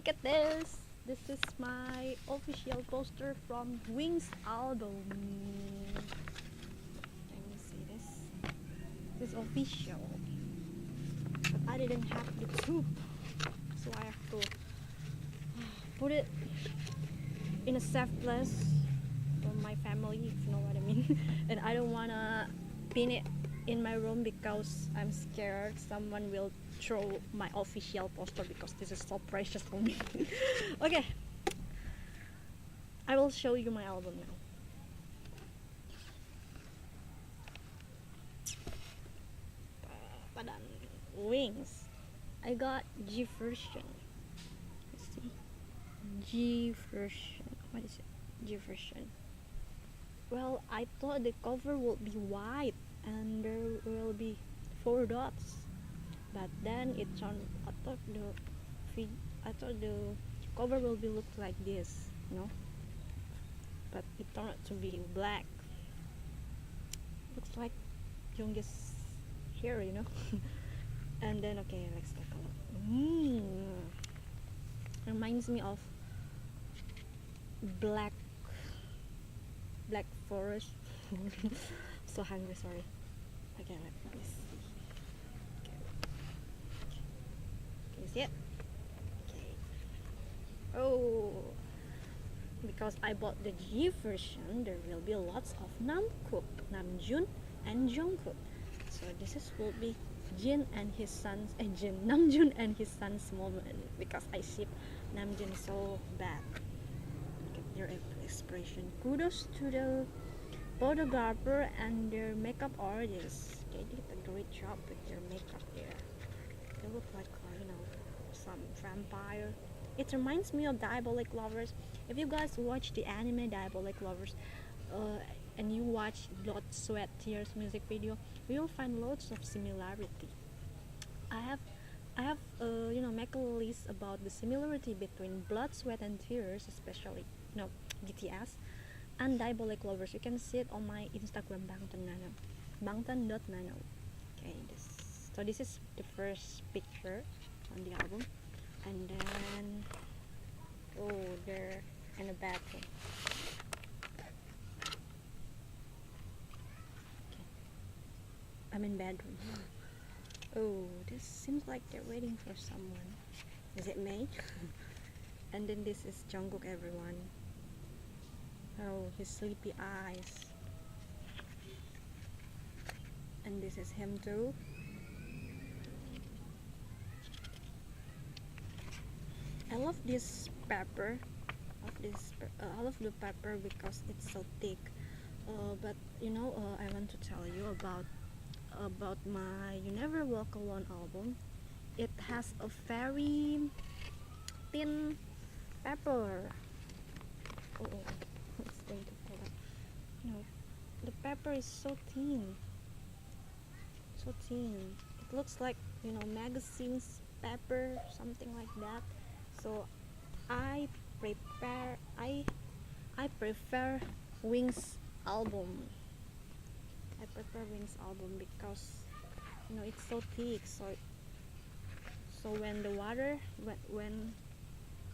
Look at this. This is my official poster from Wings album. Can you see this? This is official. But I didn't have the tube, so I have to put it in a safe place for my family, if you know what I mean. And I don't wanna pin it in my room because I'm scared someone will throw my official poster because this is so precious for me. Okay, I will show you my album now. Padan Wings. I got G version. Let's see. G version. What is it? G version. Well, I thought the cover would be white and there will be 4 dots, but then it turned. I thought the cover will be look like this, you know, but it turned out to be black. Looks like youngest here, you know. And then okay, let's take a look. Reminds me of black forest. So hungry, sorry. Okay, let me see. Okay. Can you see it? Okay. Oh, because I bought the G version, there will be lots of Namjoon, and Jungkook. So this will be Namjoon and his son's moment, because I ship Namjoon so bad. Look at their expression. Kudos to the photographer and their makeup artists. They did a great job with their makeup there. They look like some vampire. It reminds me of Diabolic Lovers. If you guys watch the anime Diabolic Lovers, and you watch Blood, Sweat, Tears music video, you will find lots of similarity. I have make a list about the similarity between Blood, Sweat, and Tears, especially GTS and Diabolic Lovers. You can see it on my Instagram bangtan.nano. Okay, this is the first picture on the album, and then they're in a bathroom. Okay. I'm in bedroom. Oh, this seems like they're waiting for someone. Is it May? And then this is Jungkook, everyone. Oh, his sleepy eyes. And this is him too. I love this pepper. I love the pepper because it's so thick. But I want to tell you about my You Never Walk Alone album. It has a very thin pepper. Oh, it's going to fall out. The pepper is so thin. So thin. It looks like magazines pepper, something like that. So I prefer Wings album. I prefer Wings album because it's so thick. So when the water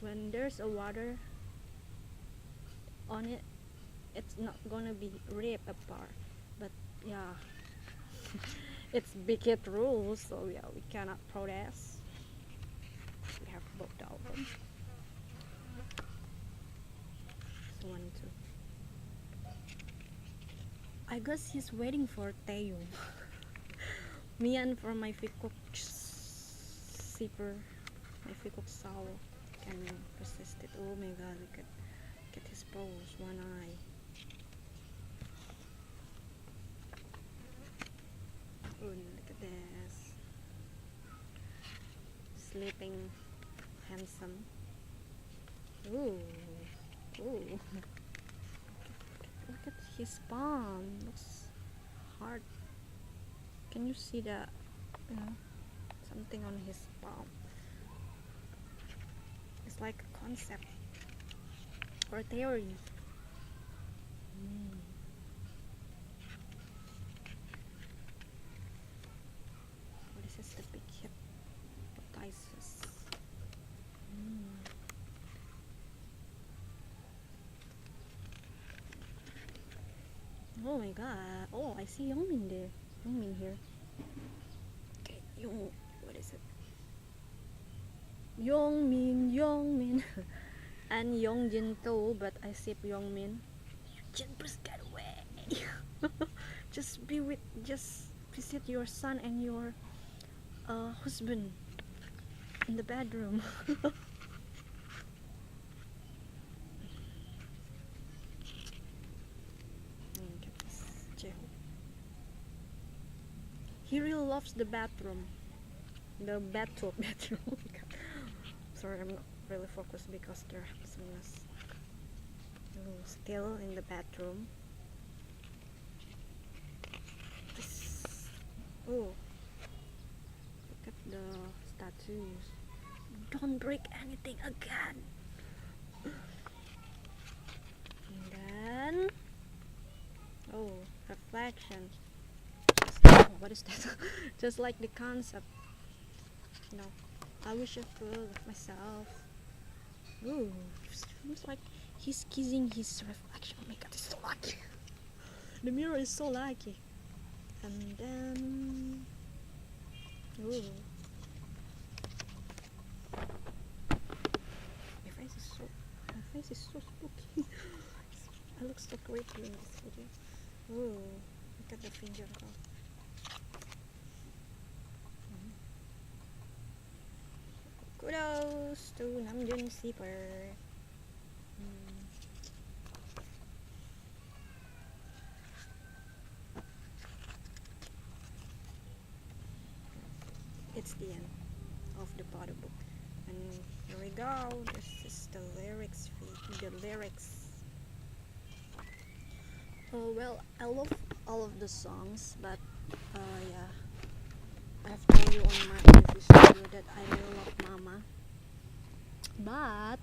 when there's a water on it, it's not gonna be ripped apart. But yeah, it's Big Hit rules, so yeah, we cannot protest. We have both the album. So 1, 2. I guess he's waiting for Taeyong. Mian for my Fikok zipper, my Fikok Sao can resist it. Oh my god, look at his pose, one eye. Oh, look at this. Sleeping handsome. Ooh. Ooh. Look at his palm. Looks hard. Can you see that? Something on his palm. It's like a concept or a theory. Oh, this is the big hip hypothesis. Oh my god. Oh, I see Yongmin there. Yongmin here. Okay, Yong. What is it? Yongmin, Yongmin. And Yongjin too, but I sip Yongmin. Jin, please get away. Just visit your son and your husband in the bedroom. He really loves the bathroom. The bathtub bedroom. Sorry, I'm not really focused because there are someone still in the bathroom. Oh, look at the statues. Don't break anything again. And then, oh, reflection. Oh, what is that? Just like the concept. You know, I wish I could of myself. Ooh, seems like he's kissing his reflection. Oh my god, it's so lucky. The mirror is so lucky. And then, ooh, my face is so spooky. I look so creepy in this video. Ooh, look at the finger. Kudos to Namjoon Zipper. It's the end of the photo book. And here we go. This is the lyrics. Oh well, I love all of the songs, but yeah, I have told you on my previous video that I really love Mama. But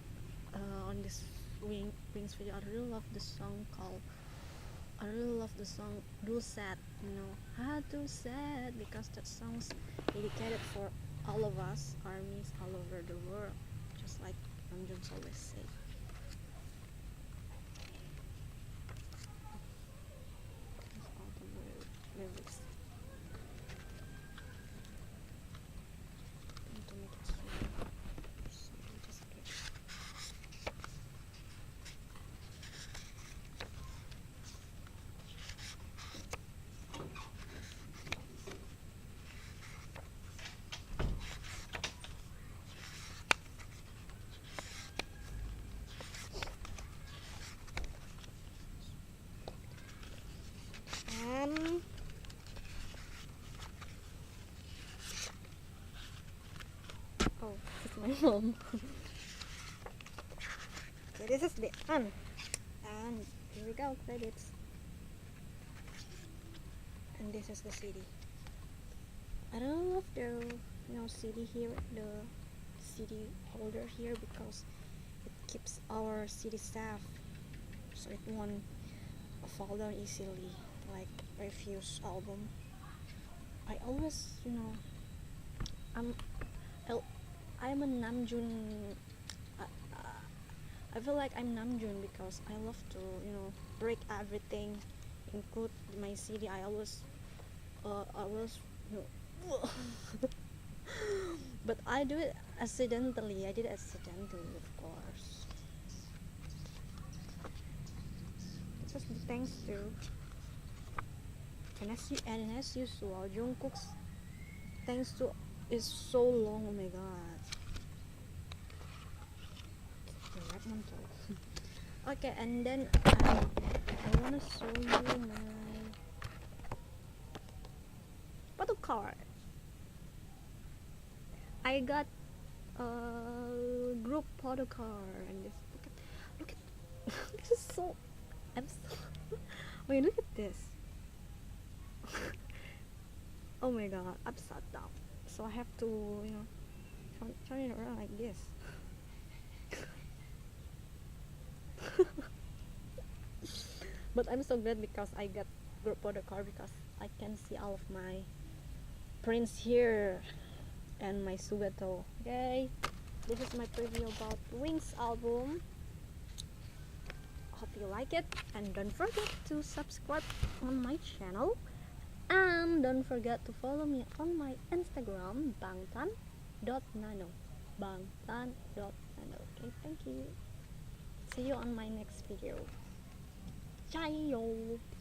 on this Wings video, I really love the song Do Sad, How to Sad, because that song's dedicated for all of us, armies all over the world, just like Namjoon always say. That's all the lyrics. To make it so just oh, it's my mom. So this is the end, and here we go, credits. And this is the CD. I don't love the CD here, the CD holder here, because it keeps our CD safe, so it won't fall down easily like Refuse album. I always, I'm a Namjoon. I feel like I'm Namjoon because I love to break everything, include my CD. I always but I do it accidentally. I did it accidentally, of course. This is thanks to and as usual, Jungkook's thanks to is so long. Oh my god. Okay, and then I wanna show you my photo card. I got a group photo card, and this look at this is so wait, look at this. Oh my god, upside down. So I have to turn it around like this. But I'm so glad because I got group photo card, because I can see all of my prints here and my Sugato. Okay, this is my preview about Wings album. Hope you like it, and don't forget to subscribe on my channel, and don't forget to follow me on my Instagram, bangtan.nano. Bangtan.nano. Okay, thank you. See you on my next video. Ciao.